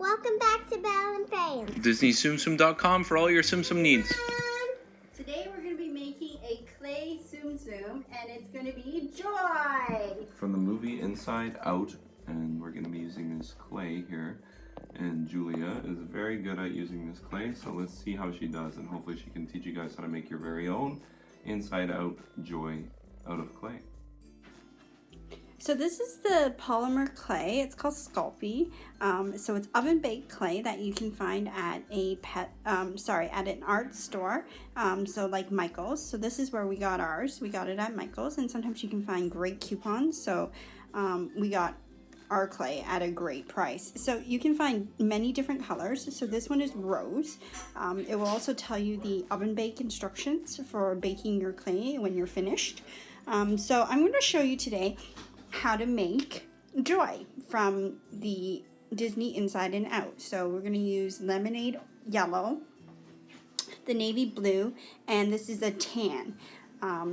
Welcome back to Belle and Friends. DisneyTsum for all your Tsum Tsum needs. Today we're going to be making a clay Tsum Tsum, and it's going to be Joy! From the movie Inside Out, and we're going to be using this clay here. And Julia is very good at using this clay, so let's see how she does, and hopefully she can teach you guys how to make your very own Inside Out Joy out of clay. So this is the polymer clay. It's called Sculpey. So it's oven baked clay that you can find at a at an art store. So like Michael's. So this is where we got ours. We got it at Michael's, and sometimes you can find great coupons. So we got our clay at a great price. So you can find many different colors. So this one is rose. It will also tell you the oven bake instructions for baking your clay when you're finished. So I'm going to show you today how to make Joy from the Disney Inside and Out. So we're going to use lemonade yellow, the navy blue, and this is a tan.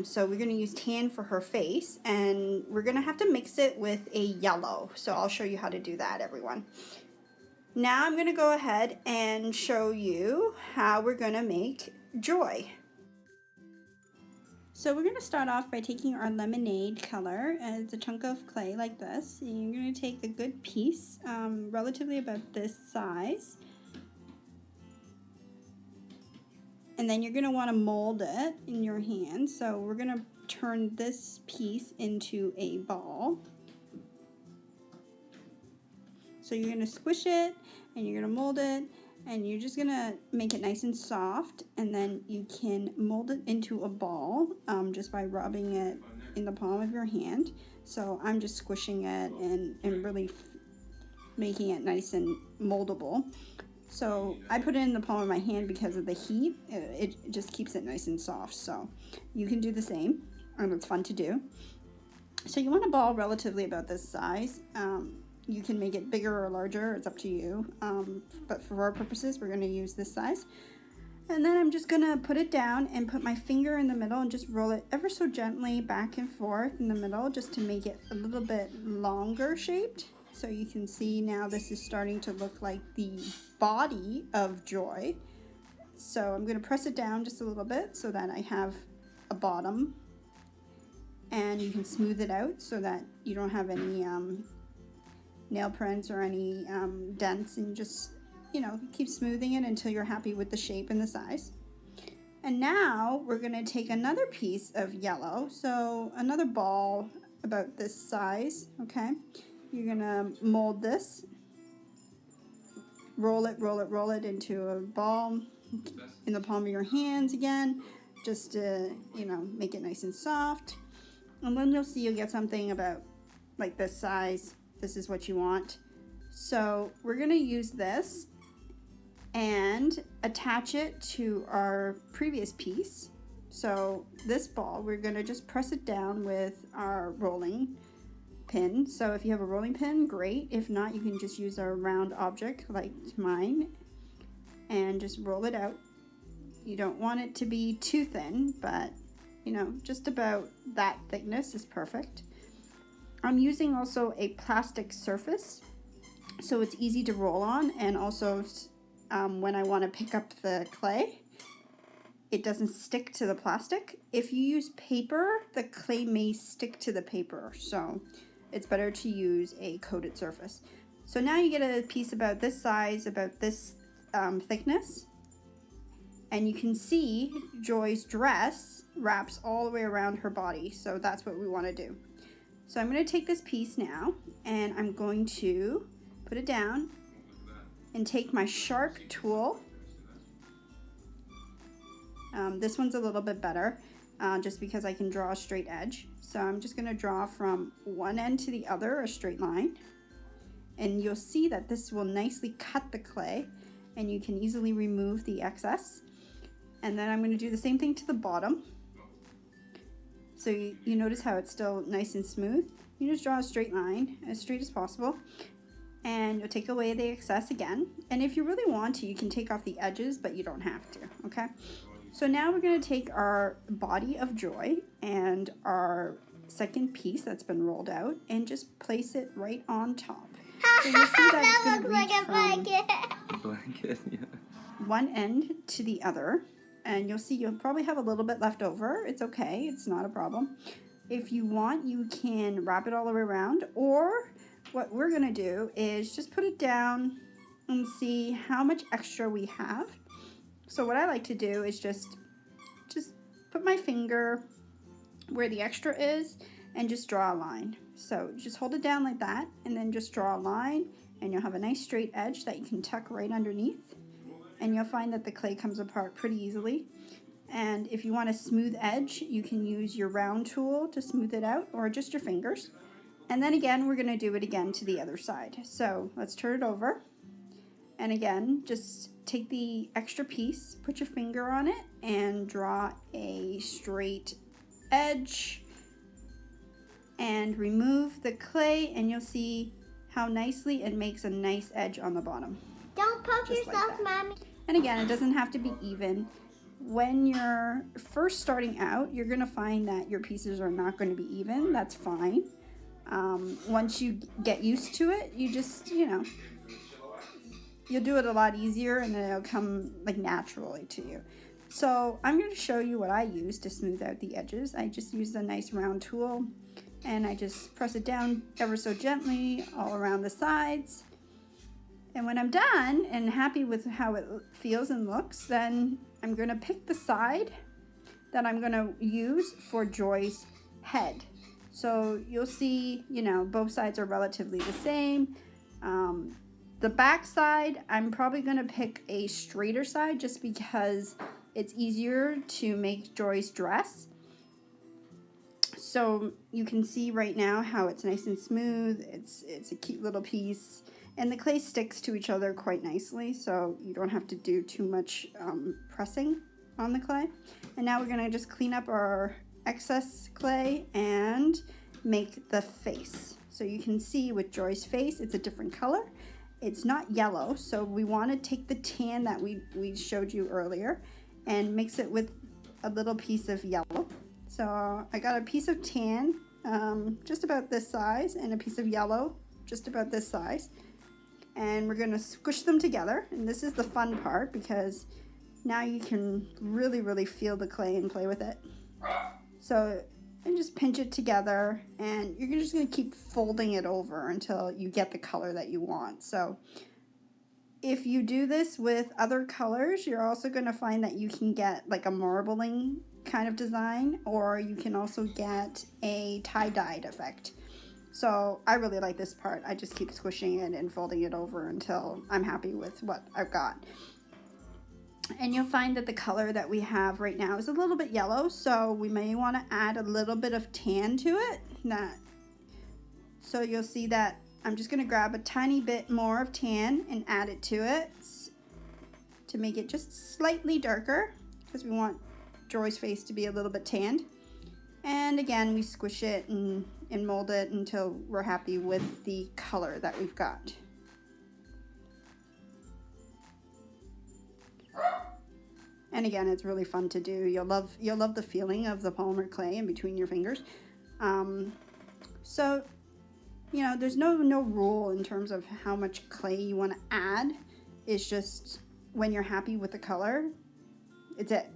So we're going to use tan for her face, and we're going to have to mix it with a yellow. So I'll show you how to do that, everyone. Now I'm going to go ahead and show you how we're going to make Joy. So we're going to start off by taking our lemonade color as a chunk of clay like this. And you're going to take a good piece, relatively about this size. And then you're going to want to mold it in your hand. So we're going to turn this piece into a ball. So you're going to squish it and you're going to mold it. And you're just going to make it nice and soft, and then you can mold it into a ball just by rubbing it in the palm of your hand. So I'm just squishing it and really making it nice and moldable. So I put it in the palm of my hand because of the heat. It just keeps it nice and soft. So you can do the same, and it's fun to do. So you want a ball relatively about this size. You can make it bigger or larger, it's up to you, but for our purposes we're going to use this size. And then I'm just going to put it down and put my finger in the middle and just roll it ever so gently back and forth in the middle, just to make it a little bit longer shaped. So you can see now this is starting to look like the body of Joy. So I'm going to press it down just a little bit so that I have a bottom, and you can smooth it out so that you don't have any nail prints or any dents, and just, keep smoothing it until you're happy with the shape and the size. And now we're going to take another piece of yellow, so another ball about this size, okay? You're going to mold this, roll it into a ball in the palm of your hands again, just to, make it nice and soft. And then you'll see you'll get something about like this size. This is what you want. So we're going to use this and attach it to our previous piece. So this ball, we're going to just press it down with our rolling pin. So if you have a rolling pin, great. If not, you can just use a round object like mine and just roll it out. You don't want it to be too thin, but just about that thickness is perfect. I'm using also a plastic surface, so it's easy to roll on, and also when I want to pick up the clay, it doesn't stick to the plastic. If you use paper, the clay may stick to the paper, so it's better to use a coated surface. So now you get a piece about this size, about this thickness, and you can see Joy's dress wraps all the way around her body, so that's what we want to do. So I'm going to take this piece now, and I'm going to put it down and take my sharp tool. This one's a little bit better, just because I can draw a straight edge. So I'm just going to draw from one end to the other a straight line. And you'll see that this will nicely cut the clay, and you can easily remove the excess. And then I'm going to do the same thing to the bottom. So you notice how it's still nice and smooth. You just draw a straight line, as straight as possible, and you'll take away the excess again. And if you really want to, you can take off the edges, but you don't have to, okay? So now we're going to take our body of Joy and our second piece that's been rolled out and just place it right on top. So you'll see that it's going to reach from one end to the other, and you'll see you'll probably have a little bit left over. It's okay, it's not a problem. If you want, you can wrap it all the way around, or what we're gonna do is just put it down and see how much extra we have. So what I like to do is just put my finger where the extra is and just draw a line. So just hold it down like that and then just draw a line, and you'll have a nice straight edge that you can tuck right underneath, and you'll find that the clay comes apart pretty easily. And if you want a smooth edge, you can use your round tool to smooth it out, or just your fingers. And then again, we're gonna do it again to the other side. So let's turn it over. And again, just take the extra piece, put your finger on it, and draw a straight edge. And remove the clay, and you'll see how nicely it makes a nice edge on the bottom. Don't poke Just like yourself, that. Mommy. And again, it doesn't have to be even. When you're first starting out, you're gonna find that your pieces are not gonna be even. That's fine. Once you get used to it, you just, you'll do it a lot easier, and then it'll come like naturally to you. So I'm going to show you what I use to smooth out the edges. I just use a nice round tool, and I just press it down ever so gently all around the sides. And when I'm done and happy with how it feels and looks, then I'm going to pick the side that I'm going to use for Joy's head. So you'll see, both sides are relatively the same. The back side, I'm probably going to pick a straighter side just because it's easier to make Joy's dress. So you can see right now how it's nice and smooth. It's a cute little piece. And the clay sticks to each other quite nicely, so you don't have to do too much pressing on the clay. And now we're going to just clean up our excess clay and make the face. So you can see with Joy's face, it's a different color. It's not yellow, so we want to take the tan that we showed you earlier and mix it with a little piece of yellow. So I got a piece of tan just about this size, and a piece of yellow just about this size. And we're going to squish them together, and this is the fun part because now you can really feel the clay and play with it. So and just pinch it together, and you're just going to keep folding it over until you get the color that you want. So if you do this with other colors, you're also going to find that you can get like a marbling kind of design, or you can also get a tie-dyed effect. So I really like this part. I just keep squishing it and folding it over until I'm happy with what I've got. And you'll find that the color that we have right now is a little bit yellow, so we may want to add a little bit of tan to it. So you'll see that I'm just going to grab a tiny bit more of tan and add it to it to make it just slightly darker, because we want Joy's face to be a little bit tanned. And again, we squish it and mold it until we're happy with the color that we've got. And again, it's really fun to do. You'll love the feeling of the polymer clay in between your fingers. So, there's no rule in terms of how much clay you want to add. It's just when you're happy with the color, it's it,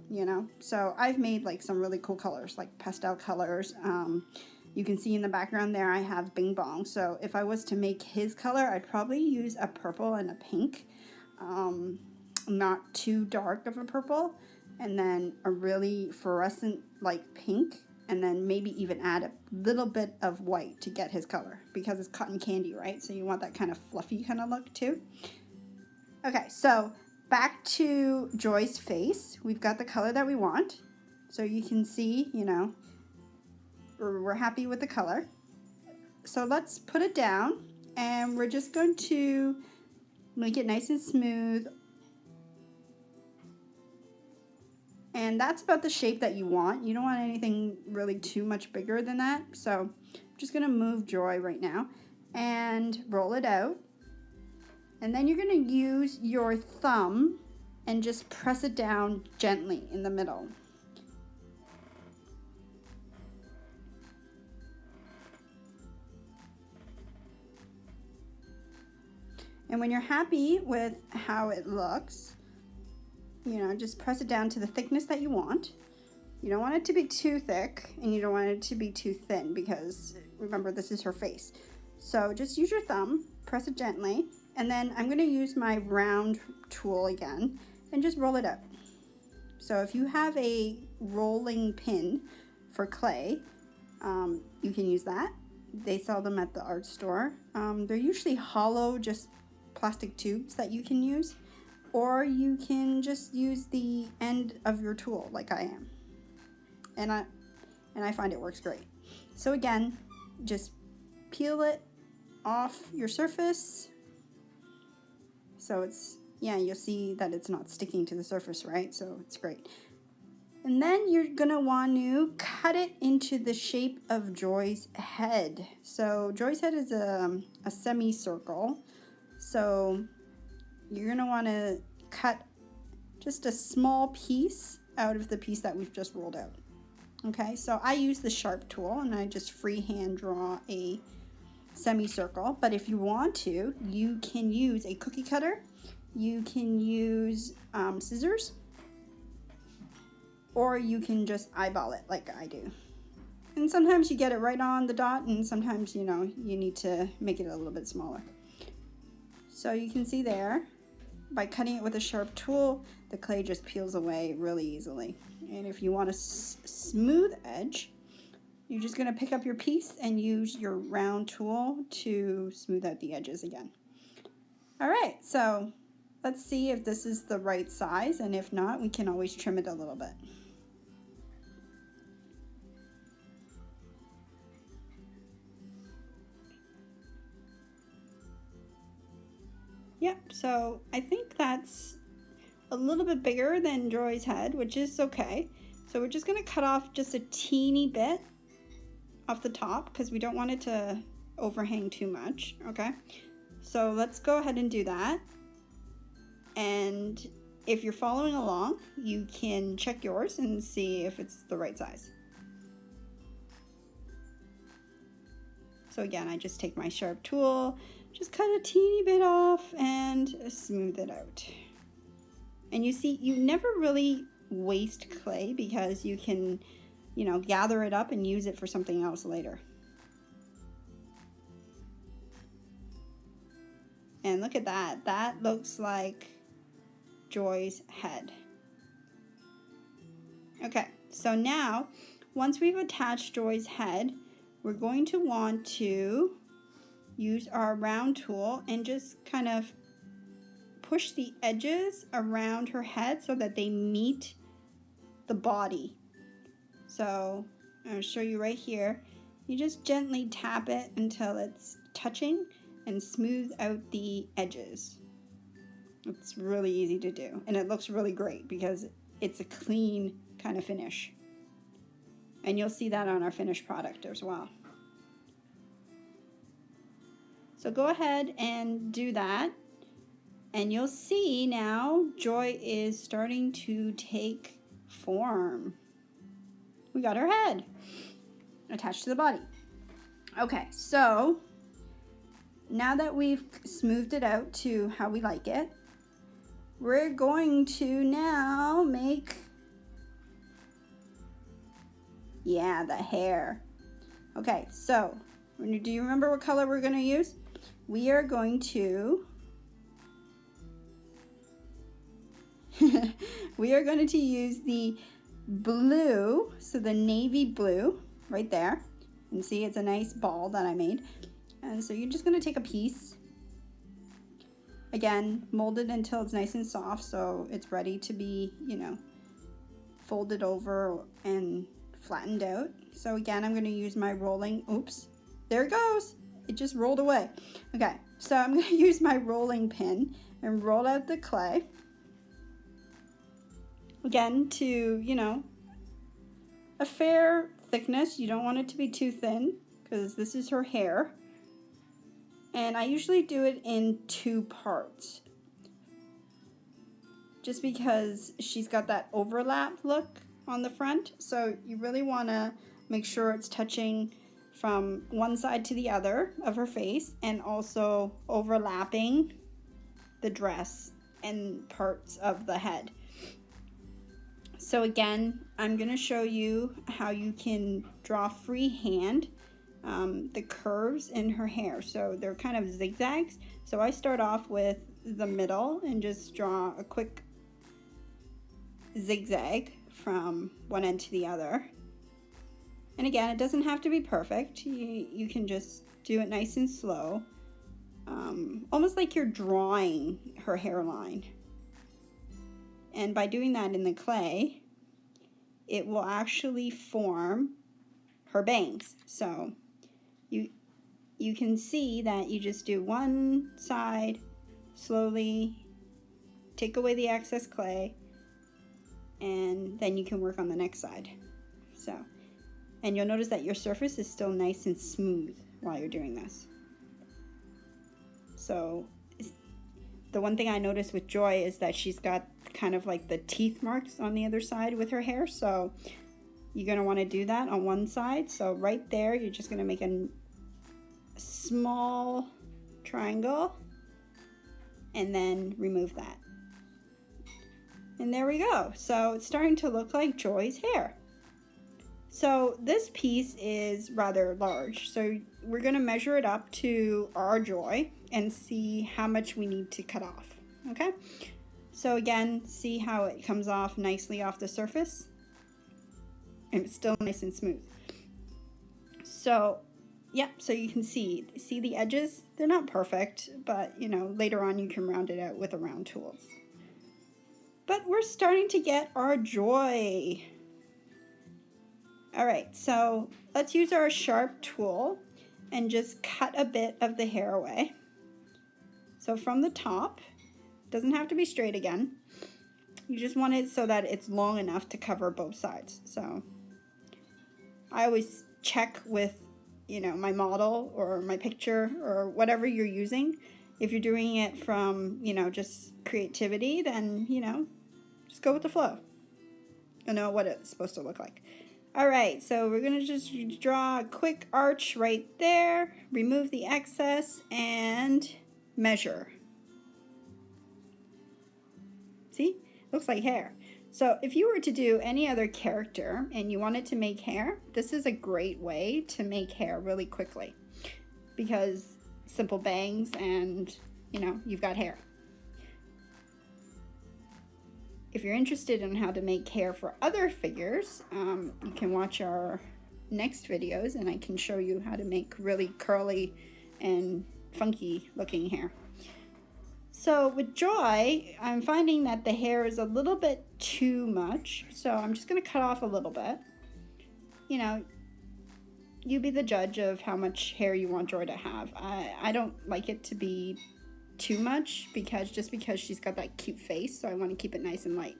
So I've made like some really cool colors, like pastel colors. You can see in the background there I have Bing Bong. So if I was to make his color, I'd probably use a purple and a pink. Not too dark of a purple, and then a really fluorescent like pink, and then maybe even add a little bit of white to get his color, because it's cotton candy, right? So you want that kind of fluffy kind of look too. Okay, so back to Joy's face. We've got the color that we want, so you can see, we're happy with the color. So let's put it down, and we're just going to make it nice and smooth. And that's about the shape that you want. You don't want anything really too much bigger than that. So I'm just going to move Joy right now and roll it out. And then you're going to use your thumb and just press it down gently in the middle. And when you're happy with how it looks, you know, just press it down to the thickness that you want. You don't want it to be too thick and you don't want it to be too thin because remember, this is her face. So just use your thumb, press it gently, and then I'm going to use my round tool again and just roll it out. So if you have a rolling pin for clay, you can use that. They sell them at the art store. They're usually hollow, just plastic tubes that you can use, or you can just use the end of your tool like I am. And I find it works great. So again, just peel it off your surface. So it's, yeah, you'll see that it's not sticking to the surface, right? So it's great. And then you're gonna want to cut it into the shape of Joy's head. So Joy's head is a semicircle. So you're gonna want to cut just a small piece out of the piece that we've just rolled out. Okay, so I use the sharp tool and I just freehand draw a semicircle. But if you want to, you can use a cookie cutter. You can use scissors, or you can just eyeball it like I do. And sometimes you get it right on the dot, and sometimes, you know, you need to make it a little bit smaller. So you can see there, by cutting it with a sharp tool, the clay just peels away really easily. And if you want a smooth edge, you're just going to pick up your piece and use your round tool to smooth out the edges again. All right, so let's see if this is the right size, and if not, we can always trim it a little bit. Yep, so I think that's a little bit bigger than Joy's head, which is okay. So we're just going to cut off just a teeny bit off the top because we don't want it to overhang too much, okay? So let's go ahead and do that. And if you're following along, you can check yours and see if it's the right size. So again, I just take my sharp tool, just cut a teeny bit off and smooth it out. And you see, you never really waste clay because you can, you know, gather it up and use it for something else later. And look at that. That looks like Joy's head. Okay, so now, once we've attached Joy's head, we're going to want to use our round tool and just kind of push the edges around her head so that they meet the body. So I'll show you right here. You just gently tap it until it's touching and smooth out the edges. It's really easy to do, and it looks really great because it's a clean kind of finish. And you'll see that on our finished product as well. So go ahead and do that. And you'll see now Joy is starting to take form. We got her head attached to the body. Okay, so now that we've smoothed it out to how we like it, we're going to now make, yeah, the hair. Okay, so do you remember what color we're going to use? We are going to we are going to use the blue, so the navy blue right there. And see, it's a nice ball that I made. And so you're just going to take a piece. Again, mold it until it's nice and soft so it's ready to be, you know, folded over and flattened out. So again, I'm going to use my rolling, oops, there it goes. It just rolled away. Okay, so I'm going to use my rolling pin and roll out the clay. Again, to, you know, a fair thickness. You don't want it to be too thin because this is her hair. And I usually do it in 2 parts. Just because she's got that overlap look on the front. So you really want to make sure it's touching from one side to the other of her face and also overlapping the dress and parts of the head. So again, I'm going to show you how you can draw freehand the curves in her hair. So they're kind of zigzags. So I start off with the middle and just draw a quick zigzag from one end to the other. And again, it doesn't have to be perfect. You can just do it nice and slow. Almost like you're drawing her hairline. And by doing that in the clay, it will actually form her bangs. So you can see that you just do one side, slowly take away the excess clay, and then you can work on the next side. So, and you'll notice that your surface is still nice and smooth while you're doing this. So the one thing I noticed with Joy is that she's got kind of like the teeth marks on the other side with her hair. So you're going to want to do that on one side. So right there, you're just going to make a small triangle and then remove that. And there we go. So it's starting to look like Joy's hair. So this piece is rather large. So we're going to measure it up to our Joy and see how much we need to cut off. Okay? So again, see how it comes off nicely off the surface? And it's still nice and smooth. So, yeah, so you can see the edges? They're not perfect, but you know, later on you can round it out with a round tool. But we're starting to get our Joy. All right, so let's use our sharp tool and just cut a bit of the hair away. So from the top, doesn't have to be straight again. You just want it so that it's long enough to cover both sides. So I always check with, you know, my model or my picture or whatever you're using. If you're doing it from, you know, just creativity, then, you know, just go with the flow. You know what it's supposed to look like. All right, so we're gonna just draw a quick arch right there, remove the excess, and measure. See? Looks like hair. So if you were to do any other character and you wanted to make hair, this is a great way to make hair really quickly. Because simple bangs and, you know, you've got hair. If you're interested in how to make hair for other figures, you can watch our next videos and I can show you how to make really curly and funky looking hair. So with Joy, I'm finding that the hair is a little bit too much, so I'm just going to cut off a little bit. You know, you be the judge of how much hair you want Joy to have. I don't like it to be too much because she's got that cute face, so I want to keep it nice and light.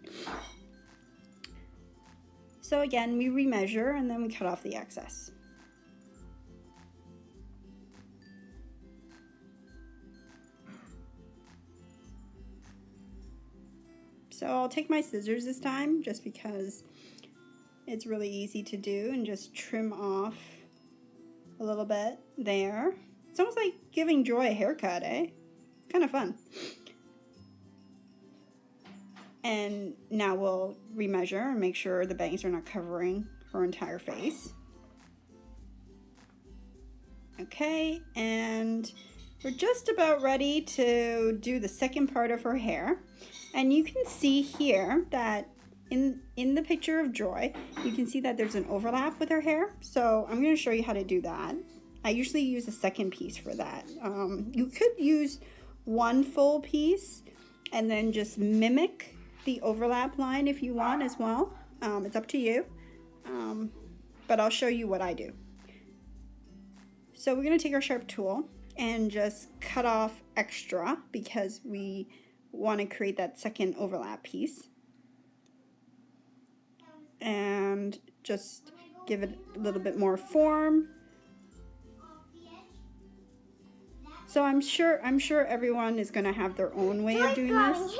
So again, we remeasure and then we cut off the excess. So I'll take my scissors this time just because it's really easy to do and just trim off a little bit there. It's almost like giving Joy a haircut, eh? Kind of fun. And now we'll remeasure and make sure the bangs are not covering her entire face. Okay, and we're just about ready to do the second part of her hair. And you can see here that in the picture of Joy, you can see that there's an overlap with her hair. So I'm going to show you how to do that. I usually use a second piece for that. You could use one full piece and then just mimic the overlap line if you want as well. It's up to you. But I'll show you what I do. So we're going to take our sharp tool and just cut off extra because we want to create that second overlap piece. And just give it a little bit more form. So I'm sure everyone is going to have their own way of doing this.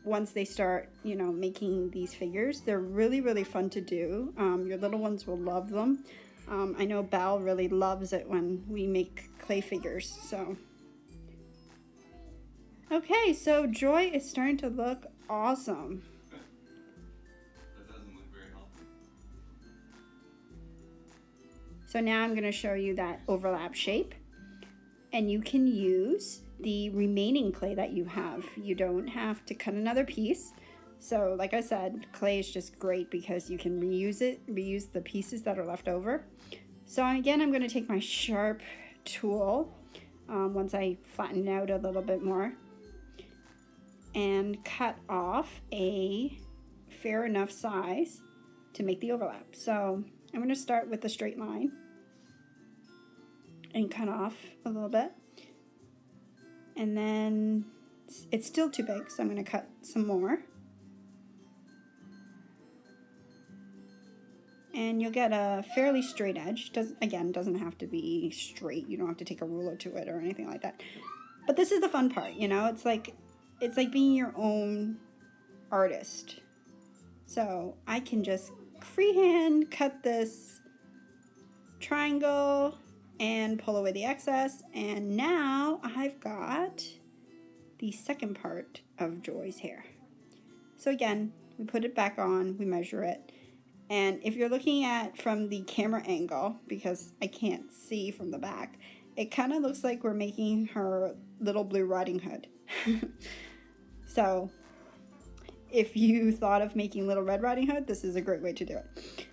Once they start, you know, making these figures, they're really, really fun to do. Your little ones will love them. I know Belle really loves it when we make clay figures. So, okay, so Joy is starting to look awesome. So now I'm going to show you that overlap shape. And you can use the remaining clay that you have. You don't have to cut another piece. So like I said, clay is just great because you can reuse it, reuse the pieces that are left over. So again, I'm going to take my sharp tool once I flatten it out a little bit more and cut off a fair enough size to make the overlap. So I'm going to start with the straight line and cut off a little bit. And then it's still too big, so I'm going to cut some more. And you'll get a fairly straight edge. Doesn't have to be straight. You don't have to take a ruler to it or anything like that. But this is the fun part, you know? It's like being your own artist. So I can just freehand cut this triangle and pull away the excess, and now I've got the second part of Joy's hair. So again, we put it back on, we measure it, and if you're looking at from the camera angle, because I can't see from the back, it kind of looks like we're making her little Blue Riding Hood. So if you thought of making Little Red Riding Hood, this is a great way to do it.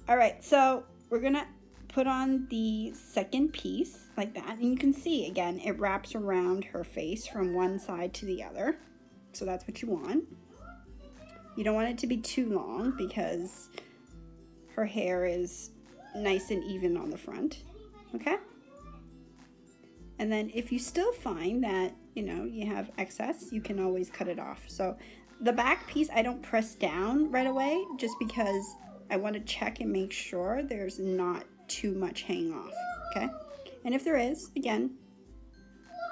All right, so we're gonna put on the second piece like that, and you can see again it wraps around her face from one side to the other, so that's what you want. You don't want it to be too long because her hair is nice and even on the front. Okay, and then if you still find that you have excess, you can always cut it off. So the back piece I don't press down right away just because I want to check and make sure there's not too much hanging off, okay? And if there is, again,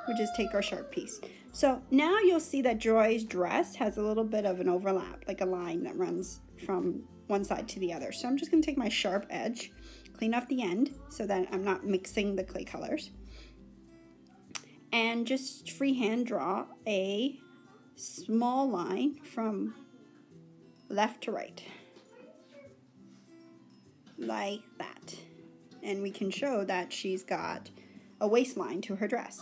we just take our sharp piece. So now you'll see that Joy's dress has a little bit of an overlap, like a line that runs from one side to the other. So I'm just going to take my sharp edge, clean off the end so that I'm not mixing the clay colors, and just freehand draw a small line from left to right, like that. And we can show that she's got a waistline to her dress.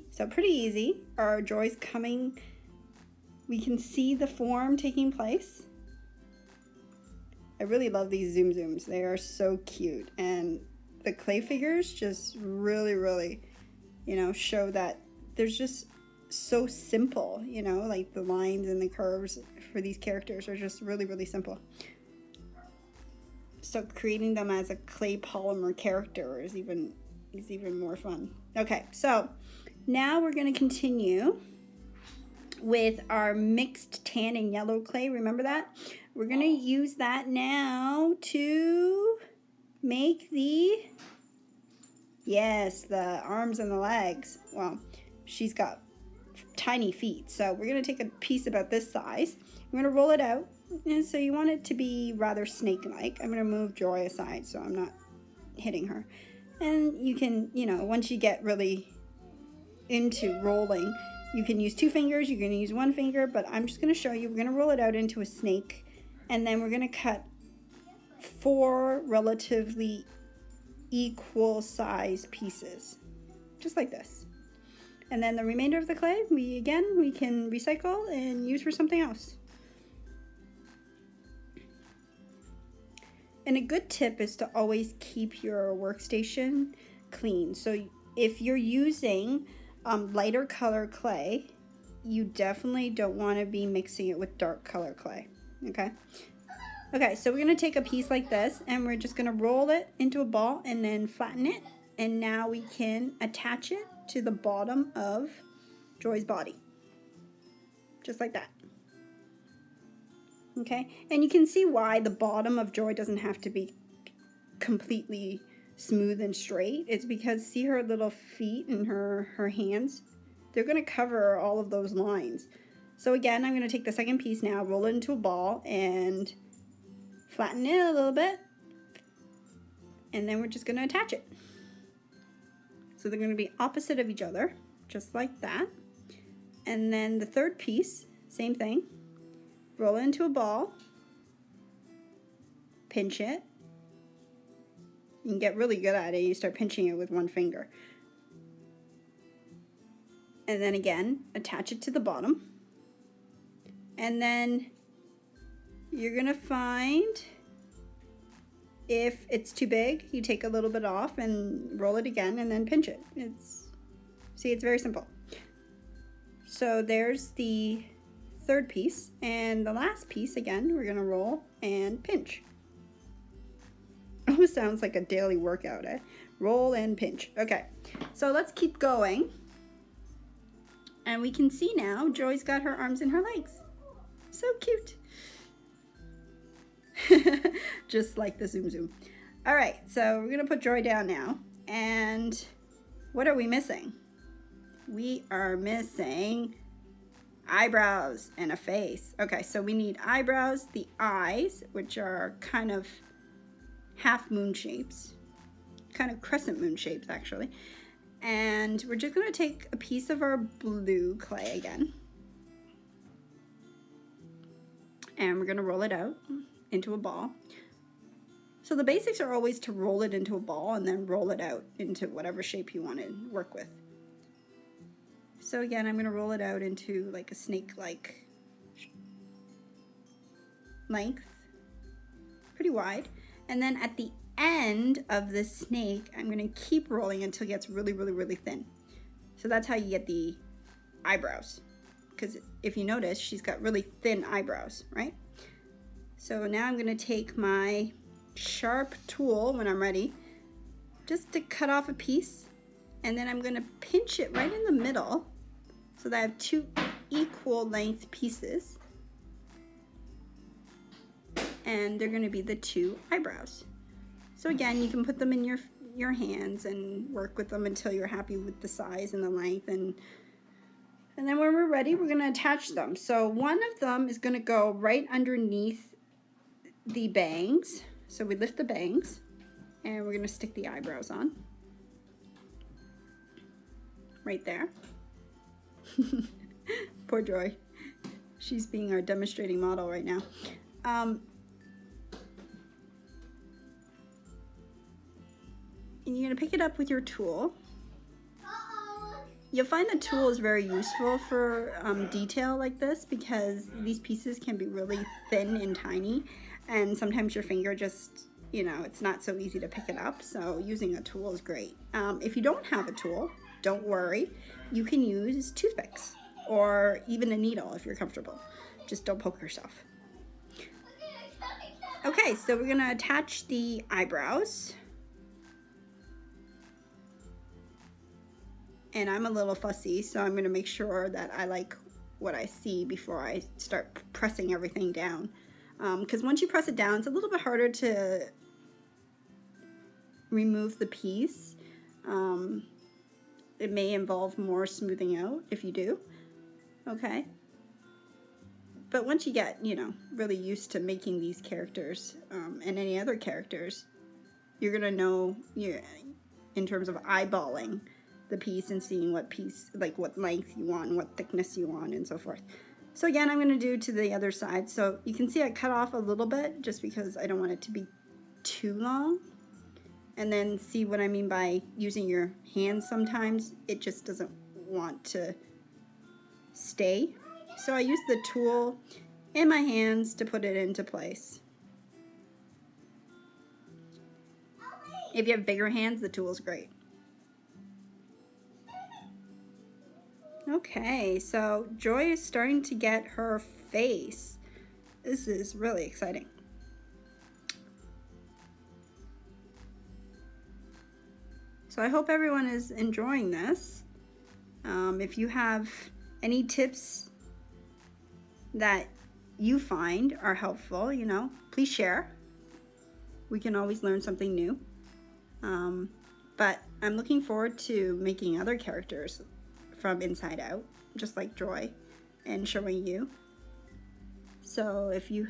So pretty easy. Our Joy's coming. We can see the form taking place. I really love these Tsum Tsums. They are so cute. And the clay figures just really, show that there's just so simple, like the lines and the curves for these characters are just really simple. So creating them as a clay polymer character is even more fun. Okay, so now we're going to continue with our mixed tan and yellow clay. Remember that? We're going to use that now to make the arms and the legs. Well, she's got tiny feet, so we're going to take a piece about this size. We're going to roll it out, and so you want it to be rather snake-like. I'm going to move Joy aside so I'm not hitting her. And you can, once you get really into rolling, you can use 2 fingers, you're going to use 1 finger, but I'm just going to show you. We're going to roll it out into a snake, and then we're going to cut 4 relatively equal size pieces, just like this. And then the remainder of the clay, we can recycle and use for something else. And a good tip is to always keep your workstation clean. So if you're using lighter color clay, you definitely don't want to be mixing it with dark color clay, okay? Okay, so we're going to take a piece like this, and we're just going to roll it into a ball and then flatten it. And now we can attach it to the bottom of Joy's body, just like that. Okay, and you can see why the bottom of Joy doesn't have to be completely smooth and straight. It's because see her little feet and her hands, they're going to cover all of those lines. So again, I'm going to take the second piece now, roll it into a ball and flatten it a little bit, and then we're just going to attach it. So they're going to be opposite of each other, just like that. And then the third piece, same thing. roll it into a ball, pinch it. You can get really good at it. You start pinching it with one finger. And then again, attach it to the bottom. And then you're going to find if it's too big, you take a little bit off and roll it again and then pinch it. See, it's very simple. So there's the third piece, and the last piece, again, we're going to roll and pinch. Almost sounds like a daily workout, eh? Roll and pinch. Okay, so let's keep going. And we can see now Joy's got her arms and her legs. So cute. Just like the Tsum Tsum. All right, so we're gonna put Joy down now. And what are we missing? We are missing eyebrows and a face. Okay, so we need eyebrows, the eyes, which are kind of half moon shapes, kind of crescent moon shapes actually. And we're just gonna take a piece of our blue clay again. And we're gonna roll it out into a ball. So the basics are always to roll it into a ball and then roll it out into whatever shape you want to work with. So again, I'm going to roll it out into like a snake-like length, pretty wide. And then at the end of the snake, I'm going to keep rolling until it gets really, really, really thin. So that's how you get the eyebrows. Because if you notice, she's got really thin eyebrows, right? So now I'm going to take my sharp tool when I'm ready, just to cut off a piece, and then I'm going to pinch it right in the middle so that I have two equal length pieces, and they're going to be the two eyebrows. So again, you can put them in your hands and work with them until you're happy with the size and the length, and then when we're ready, we're going to attach them. So one of them is going to go right underneath the bangs. So we lift the bangs and we're going to stick the eyebrows on right there. Poor Joy. She's being our demonstrating model right now. And you're going to pick it up with your tool. You'll find the tool is very useful for detail like this, because these pieces can be really thin and tiny, and sometimes your finger just, you know, it's not so easy to pick it up, so using a tool is great. If you don't have a tool, don't worry. You can use toothpicks or even a needle if you're comfortable. Just don't poke yourself. Okay, so we're going to attach the eyebrows. And I'm a little fussy, so I'm going to make sure that I like what I see before I start pressing everything down. Because once you press it down, it's a little bit harder to remove the piece. It may involve more smoothing out if you do. Okay. But once you get, you know, really used to making these characters and any other characters, you're going to know, in terms of eyeballing the piece and seeing what piece, like what length you want and what thickness you want and so forth. So again, I'm going to do to the other side. So you can see I cut off a little bit just because I don't want it to be too long. And then see what I mean by using your hands sometimes. It just doesn't want to stay. So I use the tool in my hands to put it into place. If you have bigger hands, the tool is great. Okay, so Joy is starting to get her face. This is really exciting. So I hope everyone is enjoying this. If you have any tips that you find are helpful, you know, please share. We can always learn something new. But I'm looking forward to making other characters from inside out, just like Joy, and showing you. So if you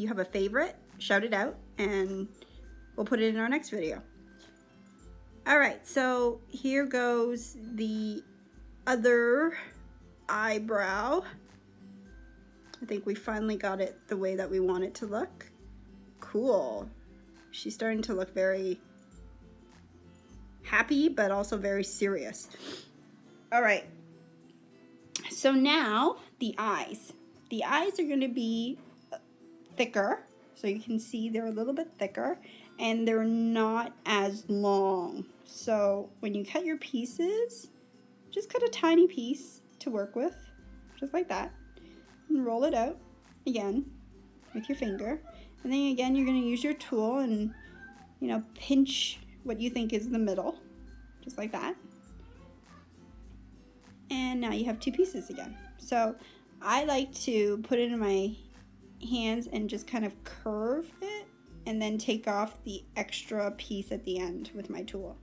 have a favorite, shout it out and we'll put it in our next video. Alright, so here goes the other eyebrow. I think we finally got it the way that we want it to look. Cool. She's starting to look very happy, but also very serious. All right. So now the eyes. The eyes are going to be thicker. So you can see they're a little bit thicker and they're not as long. So when you cut your pieces, just cut a tiny piece to work with, just like that. And roll it out again with your finger. And then again, you're going to use your tool and, you know, pinch what you think is the middle, just like that. And now you have two pieces again. So I like to put it in my hands and just kind of curve it and then take off the extra piece at the end with my tool.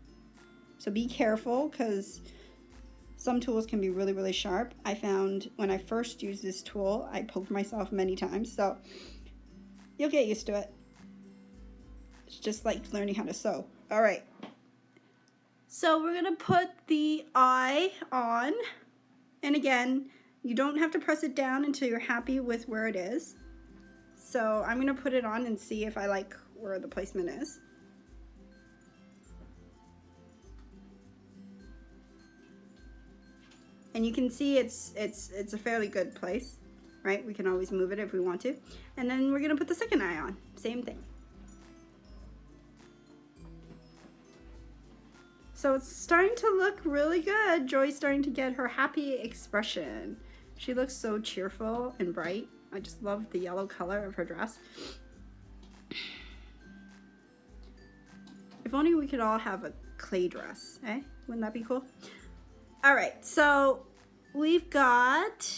So be careful because some tools can be really, really sharp. I found when I first used this tool, I poked myself many times. So you'll get used to it. It's just like learning how to sew. All right. So we're gonna put the eye on. And again, you don't have to press it down until you're happy with where it is. So I'm gonna put it on and see if I like where the placement is. And you can see it's a fairly good place, right? We can always move it if we want to. And then we're gonna put the second eye on, same thing. So it's starting to look really good. Joy's starting to get her happy expression. She looks so cheerful and bright. I just love the yellow color of her dress. If only we could all have a clay dress, eh? Wouldn't that be cool? All right, so we've got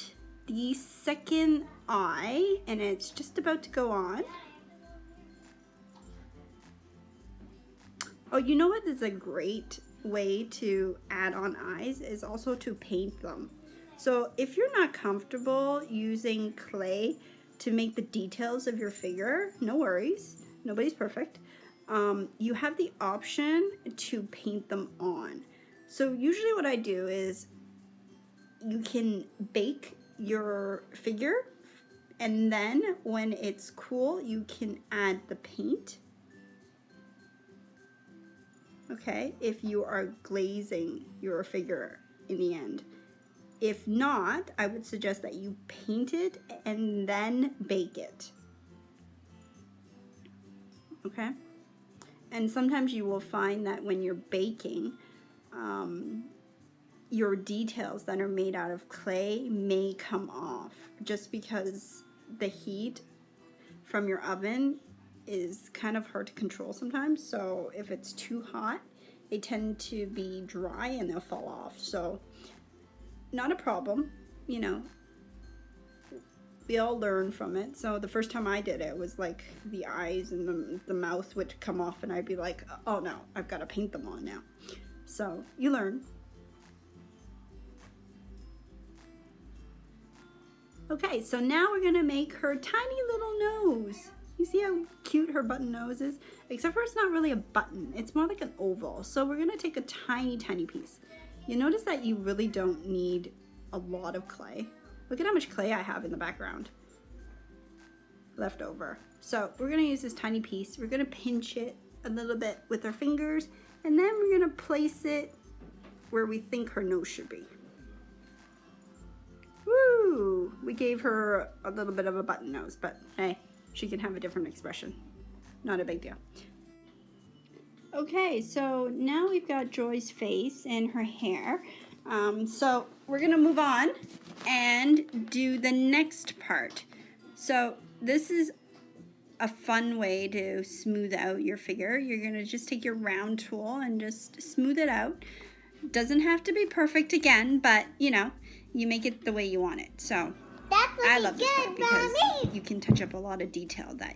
the second eye and it's just about to go on. Oh, you know what is a great way to add on eyes is also to paint them. So if you're not comfortable using clay to make the details of your figure, no worries, nobody's perfect. You have the option to paint them on. So usually what I do is you can bake your figure and then when it's cool, you can add the paint. Okay, if you are glazing your figure in the end. If not, I would suggest that you paint it and then bake it. Okay? And sometimes you will find that when you're baking, your details that are made out of clay may come off just because the heat from your oven is kind of hard to control sometimes. So if it's too hot, they tend to be dry and they'll fall off. So not a problem, you know, we all learn from it. So the first time I did it was like the eyes and the mouth would come off and I'd be like, oh no, I've got to paint them on now. So you learn. Okay, so now we're gonna make her tiny little nose. You see how cute her button nose is? Except for it's not really a button, it's more like an oval. So we're gonna take a tiny, tiny piece. You notice that you really don't need a lot of clay. Look at how much clay I have in the background left over. So we're gonna use this tiny piece. We're gonna pinch it a little bit with our fingers and then we're gonna place it where we think her nose should be. Woo! We gave her a little bit of a button nose, but hey, she can have a different expression. Not a big deal. Okay, so now we've got Joy's face and her hair. So we're gonna move on and do the next part. So this is a fun way to smooth out your figure. You're gonna just take your round tool and just smooth it out. Doesn't have to be perfect again, but you know, you make it the way you want it. So I love this part because you can touch up a lot of detail that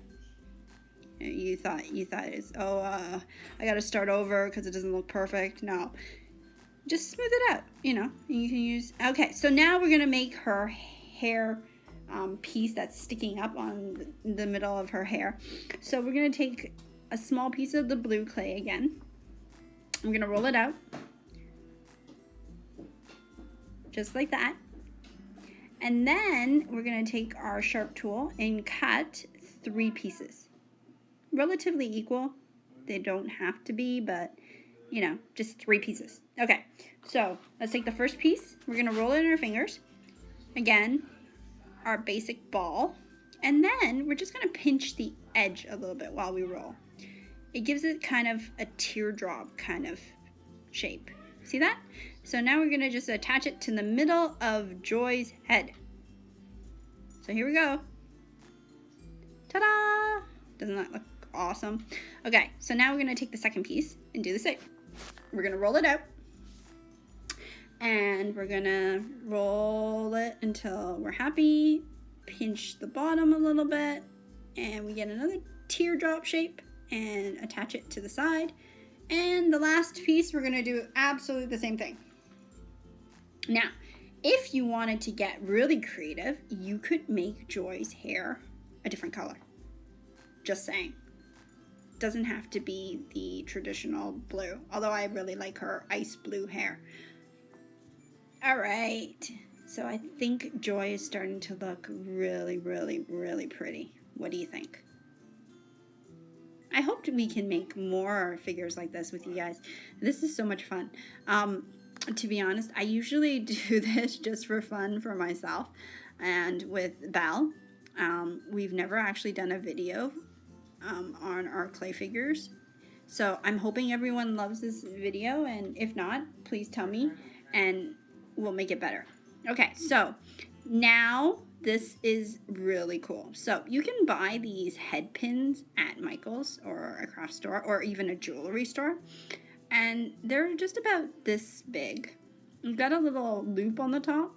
you thought is, I gotta start over because it doesn't look perfect. No, just smooth it out, you know. You can use, okay, so now we're gonna make her hair piece that's sticking up on the middle of her hair. So we're gonna take a small piece of the blue clay again. I'm gonna roll it out just like that. And then we're gonna take our sharp tool and cut 3 pieces. Relatively equal. They don't have to be, but you know, just 3 pieces. Okay, so let's take the first piece. We're gonna roll it in our fingers. Again, our basic ball. And then we're just gonna pinch the edge a little bit while we roll. It gives it kind of a teardrop kind of shape. See that? So now we're gonna just attach it to the middle of Joy's head. So here we go. Ta-da! Doesn't that look awesome? Okay, so now we're gonna take the second piece and do the same. We're gonna roll it out. And we're gonna roll it until we're happy. Pinch the bottom a little bit. And we get another teardrop shape and attach it to the side. And the last piece, we're gonna do absolutely the same thing. Now, if you wanted to get really creative, you could make Joy's hair a different color. Just saying. Doesn't have to be the traditional blue, although I really like her ice blue hair. All right, so I think Joy is starting to look really, really, really pretty. What do you think? I hope we can make more figures like this with you guys. This is so much fun. To be honest, I usually do this just for fun for myself and with Belle. We've never actually done a video on our clay figures. So I'm hoping everyone loves this video, and if not, please tell me and we'll make it better. Okay, so now this is really cool. So you can buy these head pins at Michael's or a craft store or even a jewelry store. And they're just about this big. You've got a little loop on the top.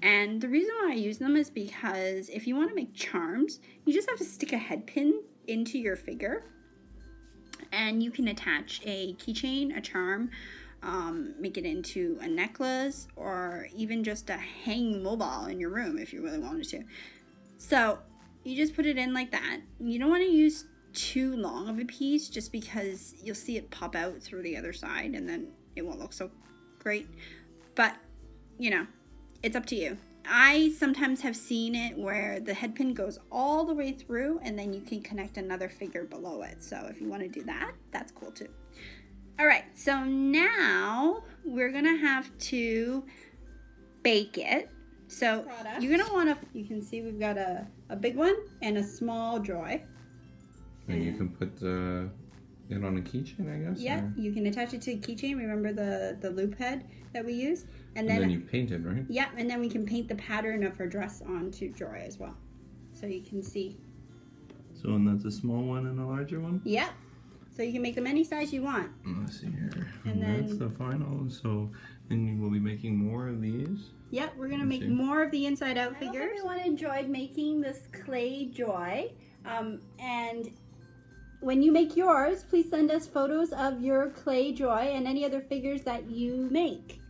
And the reason why I use them is because if you want to make charms, you just have to stick a head pin into your figure. And you can attach a keychain, a charm, make it into a necklace, or even just a hanging mobile in your room if you really wanted to. So you just put it in like that. You don't want to use too long of a piece just because you'll see it pop out through the other side and then it won't look so great. But, you know, it's up to you. I sometimes have seen it where the head pin goes all the way through and then you can connect another figure below it. So if you want to do that, that's cool too. All right, so now we're gonna have to bake it. So you're gonna want to, you can see we've got a big one and a small Joy. And you can put it on a keychain, I guess? Yeah, or? you can attach it to a keychain. Remember the loop head that we use? And then you paint it, right? Yeah, and then we can paint the pattern of her dress onto Joy as well. So you can see. So, and that's a small one and a larger one? Yeah. So you can make them any size you want. Let's see here. And then that's the final. So then we'll be making more of these. Yeah, we're going to make more of the inside out figures. I hope everyone enjoyed making this clay Joy. And when you make yours, please send us photos of your clay Joy and any other figures that you make.